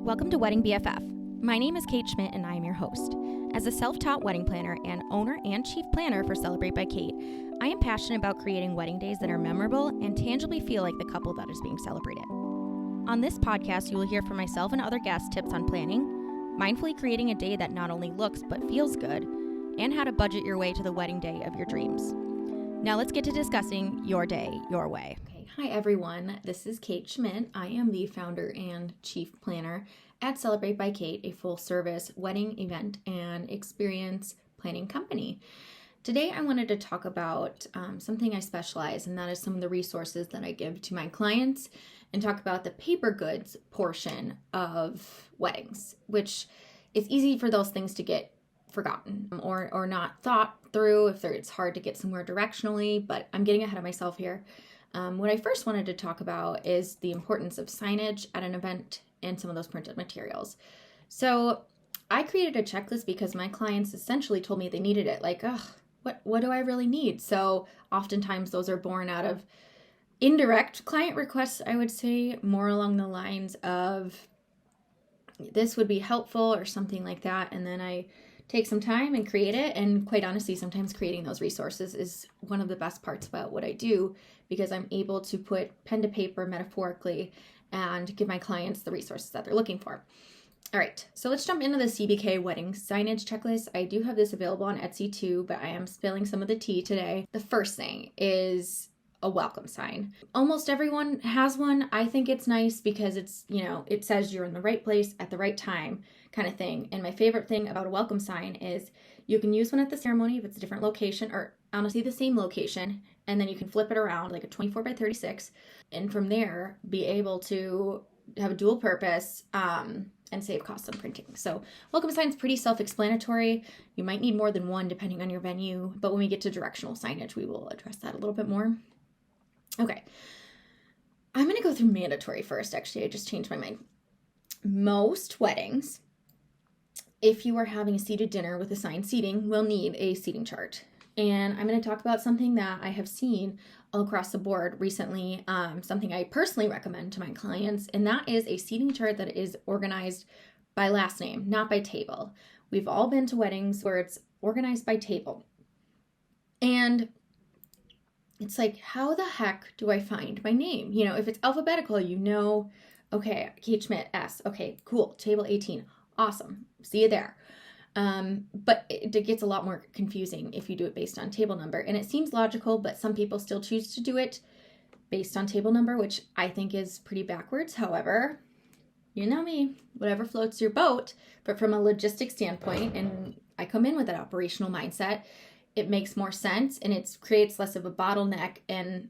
Welcome to Wedding BFF. My name is Kate Schmidt and I am your host. As a self-taught wedding planner and owner and chief planner for Celebrate by Kait, I am passionate about creating wedding days that are memorable and tangibly feel like the couple that is being celebrated. On this podcast, you will hear from myself and other guests tips on planning, mindfully creating a day that not only looks but feels good, and how to budget your way to the wedding day of your dreams. Now let's get to discussing your day, your way. Okay. Hi everyone, this is Kate Schmidt. I am the founder and chief planner at Celebrate by Kait, a full-service wedding event and experience planning company. Today I wanted to talk about something I specialize in, that is some of the resources that I give to my clients, and talk about the paper goods portion of weddings, which is easy for those things to get forgotten or not thought through if it's hard to get somewhere directionally, but I'm getting ahead of myself here. What I first wanted to talk about is the importance of signage at an event and some of those printed materials. So I created a checklist because my clients essentially told me they needed it. Like, what do I really need? So oftentimes those are born out of indirect client requests, I would say, more along the lines of this would be helpful or something like that. And then I take some time and create it. And quite honestly, sometimes creating those resources is one of the best parts about what I do, because I'm able to put pen to paper metaphorically and give my clients the resources that they're looking for. All right, so let's jump into the CBK wedding signage checklist. I do have this available on Etsy too, but I am spilling some of the tea today. The first thing is a welcome sign. Almost everyone has one. I think it's nice because it's, it says you're in the right place at the right time kind of thing. And my favorite thing about a welcome sign is you can use one at the ceremony if it's a different location, or honestly the same location, and then you can flip it around like a 24 by 36, and from there be able to have a dual purpose and save costs on printing. So welcome sign is pretty self-explanatory. You might need more than one depending on your venue, but when we get to directional signage, we will address that a little bit more. Okay, I'm going to go through mandatory first. Actually, I just changed my mind. Most weddings, if you are having a seated dinner with assigned seating, will need a seating chart. And I'm going to talk about something that I have seen all across the board recently, something I personally recommend to my clients, and that is a seating chart that is organized by last name, not by table. We've all been to weddings where it's organized by table. And it's like, how the heck do I find my name? If it's alphabetical, okay, Kate Schmidt, S. Okay, cool. Table 18. Awesome. See you there. But it gets a lot more confusing if you do it based on table number. And it seems logical, but some people still choose to do it based on table number, which I think is pretty backwards. However, you know me, whatever floats your boat. But from a logistics standpoint, and I come in with that operational mindset, it makes more sense, and it creates less of a bottleneck and,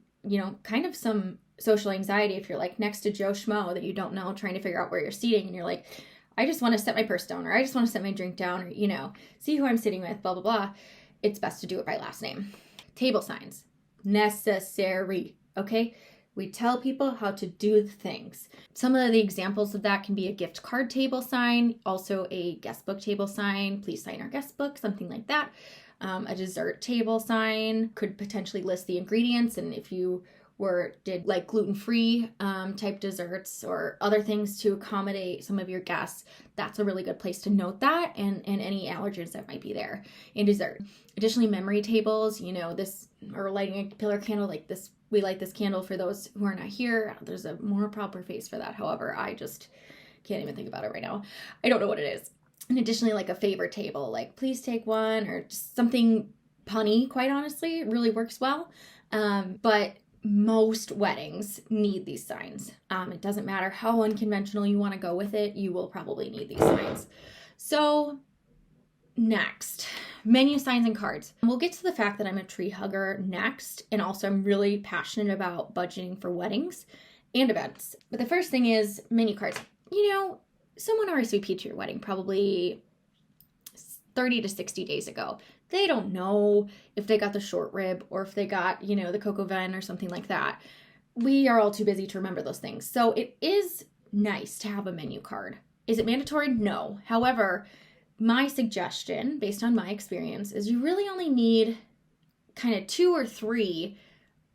kind of some social anxiety if you're like next to Joe Schmo that you don't know, trying to figure out where you're seating, and you're like, I just want to set my purse down, or I just want to set my drink down, or, see who I'm sitting with, blah, blah, blah. It's best to do it by last name. Table signs, necessary, okay? We tell people how to do the things. Some of the examples of that can be a gift card table sign, also a guest book table sign, please sign our guest book, something like that. A dessert table sign could potentially list the ingredients, and if you did like gluten-free type desserts or other things to accommodate some of your guests, that's a really good place to note that, and any allergens that might be there in dessert. Additionally, memory tables, or lighting a pillar candle like this. We light this candle for those who are not here. There's a more proper face for that. However, I just can't even think about it right now. I don't know what it is. And additionally, like a favor table, like please take one, or just something punny, quite honestly, it really works well. But most weddings need these signs. It doesn't matter how unconventional you want to go with it, you will probably need these signs. So next, menu signs and cards. We'll get to the fact that I'm a tree hugger next, and also I'm really passionate about budgeting for weddings and events. But the first thing is menu cards. Someone RSVP'd to your wedding probably 30 to 60 days ago. They don't know if they got the short rib or if they got, the coq au vin or something like that. We are all too busy to remember those things. So it is nice to have a menu card. Is it mandatory? No. However, my suggestion, based on my experience, is you really only need kind of 2 or 3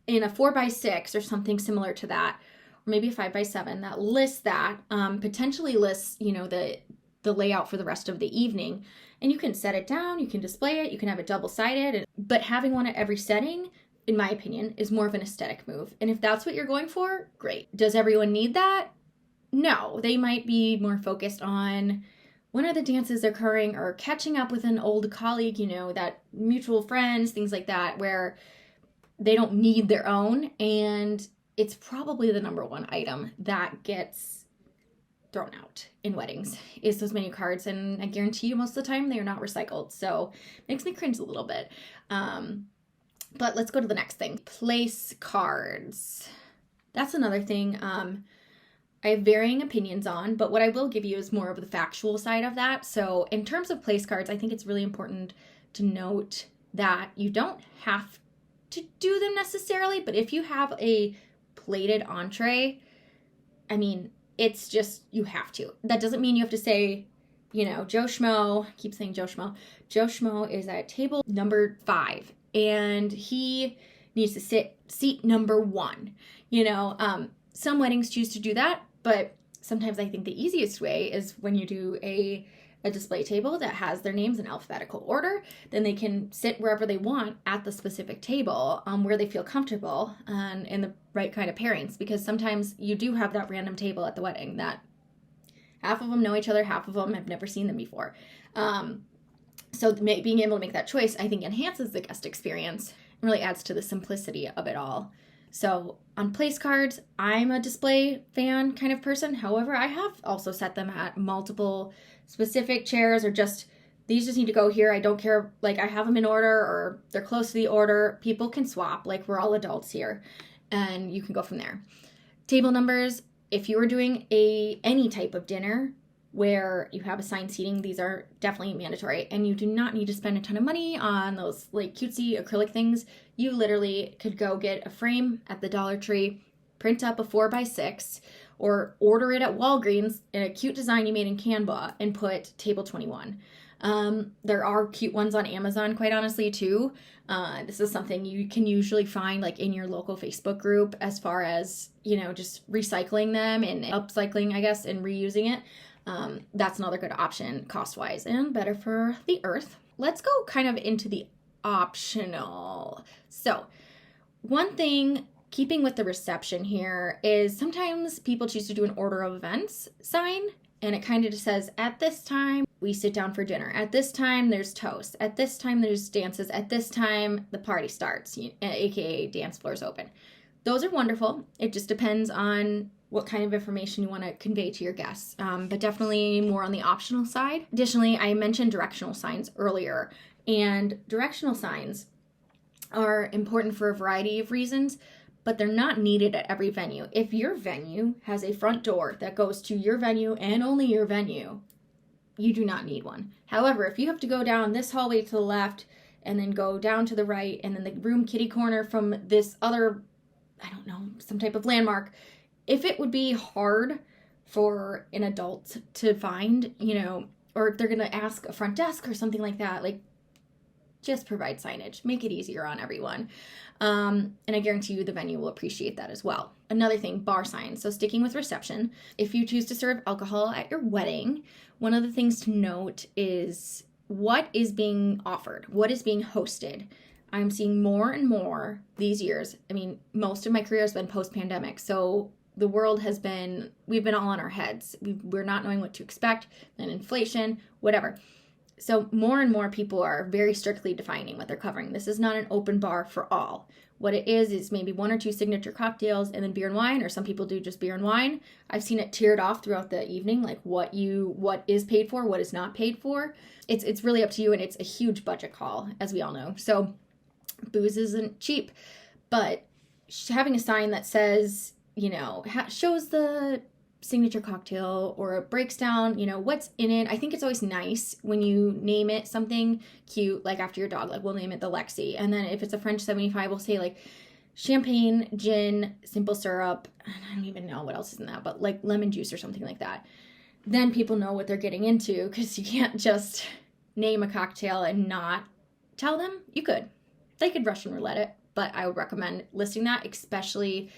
in a 4x6 or something similar to that, maybe a 5x7 that lists that, potentially lists, the layout for the rest of the evening. And you can set it down, you can display it, you can have it double-sided, but having one at every setting, in my opinion, is more of an aesthetic move. And if that's what you're going for, great. Does everyone need that? No, they might be more focused on when are the dances occurring or catching up with an old colleague, that mutual friends, things like that, where they don't need their own. And it's probably the number one item that gets thrown out in weddings is those menu cards. And I guarantee you most of the time they are not recycled. So it makes me cringe a little bit. But let's go to the next thing. Place cards. That's another thing I have varying opinions on, but what I will give you is more of the factual side of that. So in terms of place cards, I think it's really important to note that you don't have to do them necessarily, but if you have a plated entree, I mean, it's just, you have to. That doesn't mean you have to say, Joe Schmo, I keep saying Joe Schmo. Joe Schmo is at table number 5, and he needs to sit seat number 1. Some weddings choose to do that, but sometimes I think the easiest way is when you do a display table that has their names in alphabetical order, then they can sit wherever they want at the specific table where they feel comfortable and in the right kind of pairings, because sometimes you do have that random table at the wedding that half of them know each other, half of them have never seen them before. So being able to make that choice, I think, enhances the guest experience and really adds to the simplicity of it all. So on place cards, I'm a display fan kind of person. However, I have also set them at multiple specific chairs, or these just need to go here. I don't care, I have them in order or they're close to the order. People can swap, we're all adults here, and you can go from there. Table numbers, if you are doing any type of dinner where you have assigned seating, these are definitely mandatory, and you do not need to spend a ton of money on those cutesy acrylic things. You literally could go get a frame at the Dollar Tree, print up a 4x6, or order it at Walgreens in a cute design you made in Canva and put table 21. There are cute ones on Amazon, quite honestly, too. This is something you can usually find in your local Facebook group, as far as, just recycling them and upcycling, I guess, and reusing it. That's another good option cost-wise and better for the earth. Let's go kind of into the optional. So one thing, keeping with the reception here, is sometimes people choose to do an order of events sign, and it kind of just says, at this time, we sit down for dinner. At this time, there's toast. At this time, there's dances. At this time, the party starts, aka dance floors open. Those are wonderful. It just depends on what kind of information you want to convey to your guests, but definitely more on the optional side. Additionally, I mentioned directional signs earlier, and directional signs are important for a variety of reasons, but they're not needed at every venue. If your venue has a front door that goes to your venue and only your venue, you do not need one. However, if you have to go down this hallway to the left and then go down to the right, and then the room kitty corner from this other, some type of landmark, if it would be hard for an adult to find, or if they're going to ask a front desk or something like that, just provide signage. Make it easier on everyone. And I guarantee you the venue will appreciate that as well. Another thing, bar signs. So sticking with reception, if you choose to serve alcohol at your wedding, one of the things to note is what is being offered, what is being hosted. I'm seeing more and more these years. Most of my career has been post-pandemic, so the world we've been all on our heads. We're not knowing what to expect, and inflation, whatever. So more and more people are very strictly defining what they're covering. This is not an open bar for all. What it is maybe 1 or 2 signature cocktails and then beer and wine, or some people do just beer and wine. I've seen it tiered off throughout the evening, what is paid for, what is not paid for. It's really up to you, and it's a huge budget call, as we all know. So booze isn't cheap, but having a sign that says, shows the signature cocktail, or it breaks down, what's in it. I think it's always nice when you name it something cute, after your dog, we'll name it the Lexi. And then if it's a French 75, we'll say champagne, gin, simple syrup. I don't even know what else is in that, but lemon juice or something like that. Then people know what they're getting into, because you can't just name a cocktail and not tell them. They could Russian roulette it, but I would recommend listing that, especially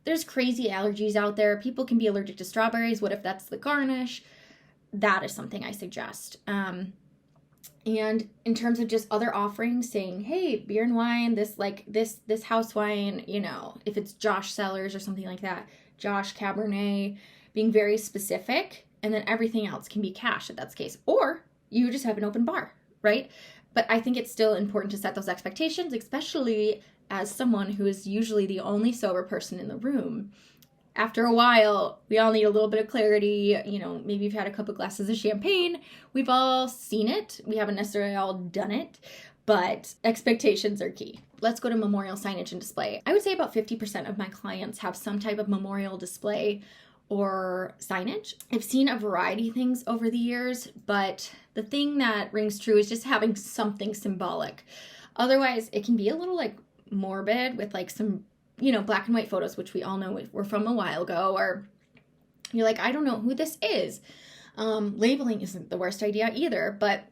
there's crazy allergies out there. People can be allergic to strawberries. What if that's the garnish? That is something I suggest. And in terms of just other offerings, saying, hey, beer and wine, this house wine, if it's Josh Cellars or something like that, Josh Cabernet, being very specific, and then everything else can be cash if that's the case. Or you just have an open bar, right? But I think it's still important to set those expectations, especially as someone who is usually the only sober person in the room. After a while, we all need a little bit of clarity. Maybe you've had a couple glasses of champagne. We've all seen it. We haven't necessarily all done it, but expectations are key. Let's go to memorial signage and display. I would say about 50% of my clients have some type of memorial display or signage. I've seen a variety of things over the years, but the thing that rings true is just having something symbolic. Otherwise, it can be a little like morbid with like some black and white photos, which we all know were from a while ago, or you're like, I don't know who this is. Labeling isn't the worst idea either, but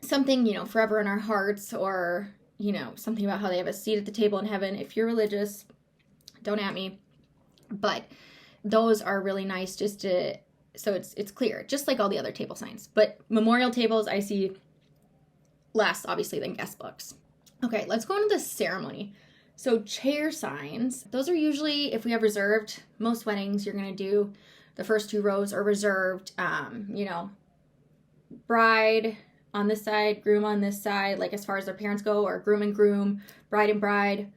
something, forever in our hearts, or, something about how they have a seat at the table in heaven. If you're religious, don't at me. But those are really nice so it's clear, just like all the other table signs. But memorial tables I see less, obviously, than guest books. Okay, let's go into the ceremony. So chair signs, those are usually, if we have reserved, most weddings, you're going to do the first 2 rows are reserved, bride on this side, groom on this side, like as far as their parents go, or groom and groom, bride and bride,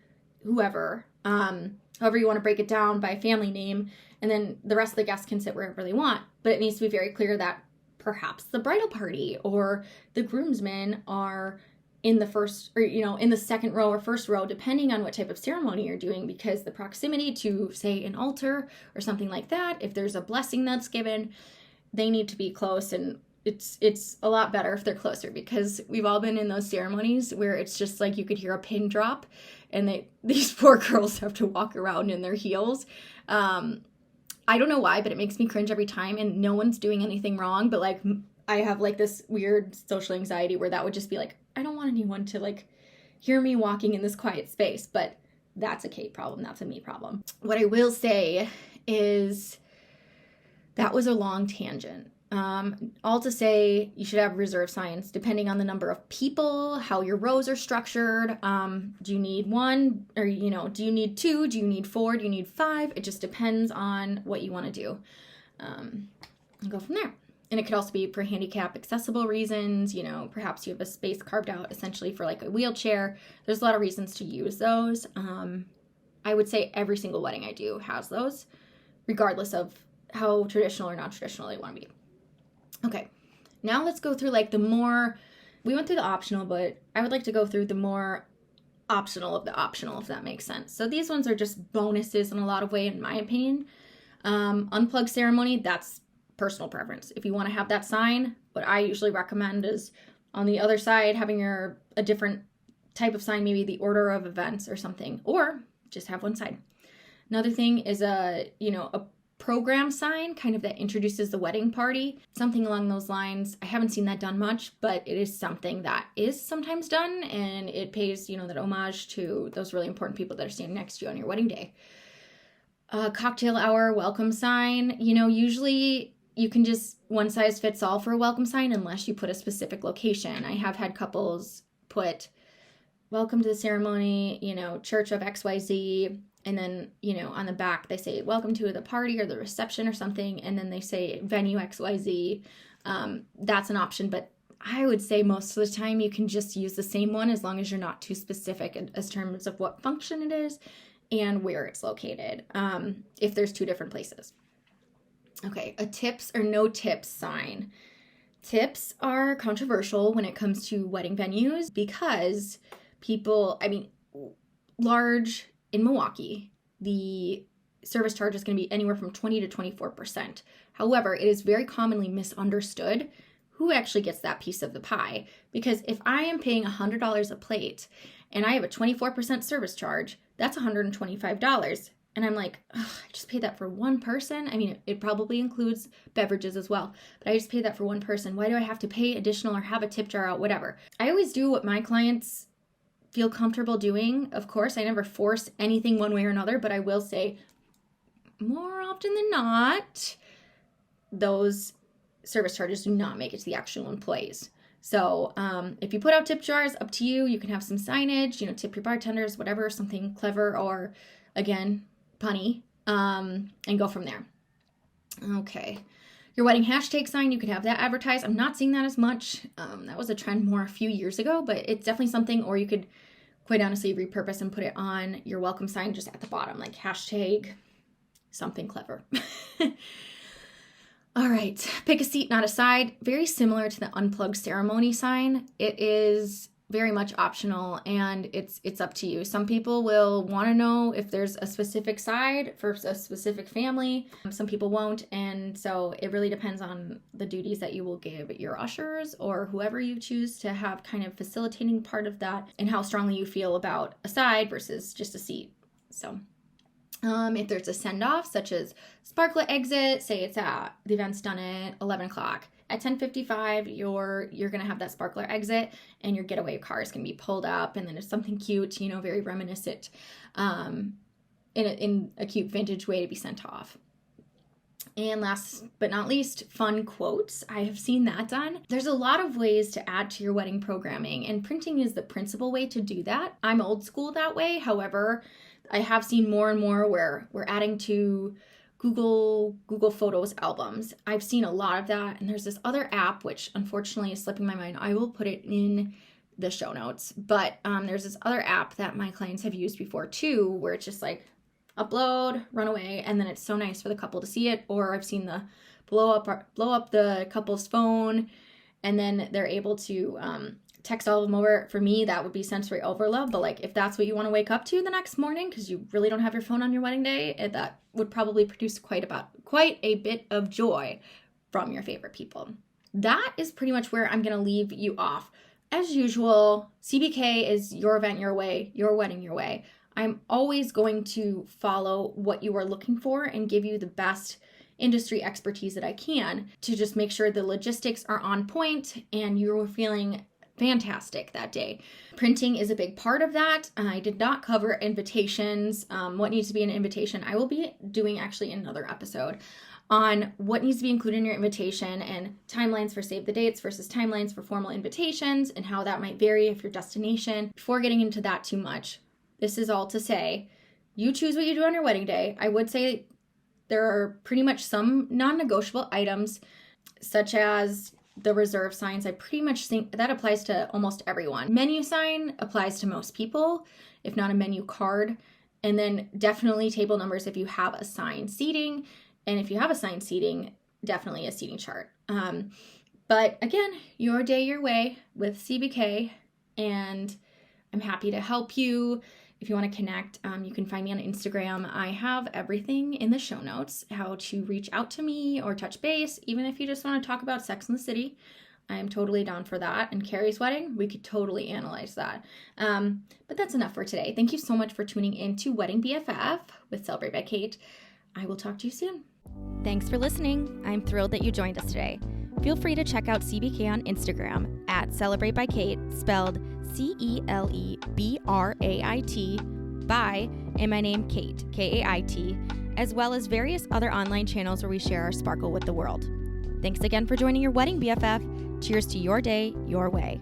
whoever, however you want to break it down by family name. And then the rest of the guests can sit wherever they want. But it needs to be very clear that perhaps the bridal party or the groomsmen are in the first, or in the second row or first row, depending on what type of ceremony you're doing, because the proximity to, say, an altar or something like that, if there's a blessing that's given, they need to be close. And it's a lot better if they're closer, because we've all been in those ceremonies where it's just like you could hear a pin drop, and these poor girls have to walk around in their heels. I don't know why, but it makes me cringe every time, and no one's doing anything wrong, but like I have like this weird social anxiety where that would just be like, I don't want anyone to like hear me walking in this quiet space. But that's a Kait problem. That's a me problem. What I will say is that was a long tangent. All to say, you should have reserve signs depending on the number of people, how your rows are structured. Do you need 1, or do you need 2? Do you need 4? Do you need 5? It just depends on what you want to do. And go from there. And it could also be for handicap accessible reasons. Perhaps you have a space carved out essentially for like a wheelchair. There's a lot of reasons to use those. I would say every single wedding I do has those, regardless of how traditional or non-traditional they want to be. Okay, now let's go through like we went through the optional, but I would like to go through the more optional of the optional, if that makes sense. So these ones are just bonuses in a lot of ways, in my opinion. Unplug ceremony, that's personal preference. If you want to have that sign, what I usually recommend is on the other side having a different type of sign, maybe the order of events or something, or just have one side. Another thing is a program sign, kind of that introduces the wedding party, something along those lines. I haven't seen that done much, but it is something that is sometimes done, and it pays, that homage to those really important people that are standing next to you on your wedding day. Cocktail hour welcome sign, usually you can just one size fits all for a welcome sign unless you put a specific location. I have had couples put welcome to the ceremony, church of XYZ, and then, on the back, they say, welcome to the party or the reception or something. And then they say venue XYZ. That's an option. But I would say most of the time you can just use the same one as long as you're not too specific as terms of what function it is and where it's located, if there's 2 different places. Okay, a tips or no tips sign. Tips are controversial when it comes to wedding venues because large in Milwaukee, the service charge is going to be anywhere from 20 to 24%. However, it is very commonly misunderstood who actually gets that piece of the pie. Because if I am paying $100 a plate and I have a 24% service charge, that's $125. And I'm like, I just paid that for one person. It probably includes beverages as well, but I just paid that for one person. Why do I have to pay additional or have a tip jar out, whatever? I always do what my clients feel comfortable doing. Of course, I never force anything one way or another, but I will say more often than not, those service charges do not make it to the actual employees. So if you put out tip jars, up to you. You can have some signage, tip your bartenders, whatever, something clever or, again, punny, and go from there. Okay. Your wedding hashtag sign, you could have that advertised. I'm not seeing that as much. That was a trend more a few years ago, but it's definitely something, or you could quite honestly repurpose and put it on your welcome sign just at the bottom, like hashtag something clever. All right, pick a seat, not a side. Very similar to the unplugged ceremony sign. It is very much optional, and it's up to you. Some people will want to know if there's a specific side for a specific family. Some people won't, and so it really depends on the duties that you will give your ushers or whoever you choose to have kind of facilitating part of that, and how strongly you feel about a side versus just a seat. So if there's a send-off, such as sparkler exit, say it's the event's done at 11 o'clock. At 10:55, you're going to have that sparkler exit, and your getaway car is going to be pulled up, and then it's something cute, very reminiscent, in a cute vintage way to be sent off. And last but not least, fun quotes. I have seen that done. There's a lot of ways to add to your wedding programming, and printing is the principal way to do that. I'm old school that way. However, I have seen more and more where we're adding to Google Photos albums. I've seen a lot of that, and there's this other app, which unfortunately is slipping my mind. I will put it in the show notes, but there's this other app that my clients have used before too, where it's just like upload, run away, and then it's so nice for the couple to see it. Or I've seen the blow up the couple's phone, and then they're able to text all of them over. For me, that would be sensory overload, but like if that's what you want to wake up to the next morning because you really don't have your phone on your wedding day, that would probably produce quite a bit of joy from your favorite people. That is pretty much where I'm going to leave you off. As usual, CBK is your event your way, your wedding your way. I'm always going to follow what you are looking for and give you the best industry expertise that I can to just make sure the logistics are on point and you're feeling fantastic that day. Printing is a big part of that. I did not cover invitations, what needs to be in an invitation. I will be doing actually another episode on what needs to be included in your invitation and timelines for save the dates versus timelines for formal invitations and how that might vary if your destination. Before getting into that too much, this is all to say, you choose what you do on your wedding day. I would say there are pretty much some non-negotiable items, such as the reserve signs. I pretty much think that applies to almost everyone. Menu sign applies to most people, if not a menu card. And then definitely table numbers if you have assigned seating. And if you have assigned seating, definitely a seating chart. But again, your day, your way with CBK. And I'm happy to help you. If you want to connect, you can find me on Instagram. I have everything in the show notes, how to reach out to me or touch base, even if you just want to talk about Sex and the City. I am totally down for that. And Carrie's wedding, we could totally analyze that. But that's enough for today. Thank you so much for tuning in to Wedding BFF with Celebrate by Kait. I will talk to you soon. Thanks for listening. I'm thrilled that you joined us today. Feel free to check out CBK on Instagram at Celebrate by Kait, spelled CELEBRAIT, by, and my name Kait, Kait, as well as various other online channels where we share our sparkle with the world. Thanks again for joining your Wedding BFF. Cheers to your day, your way.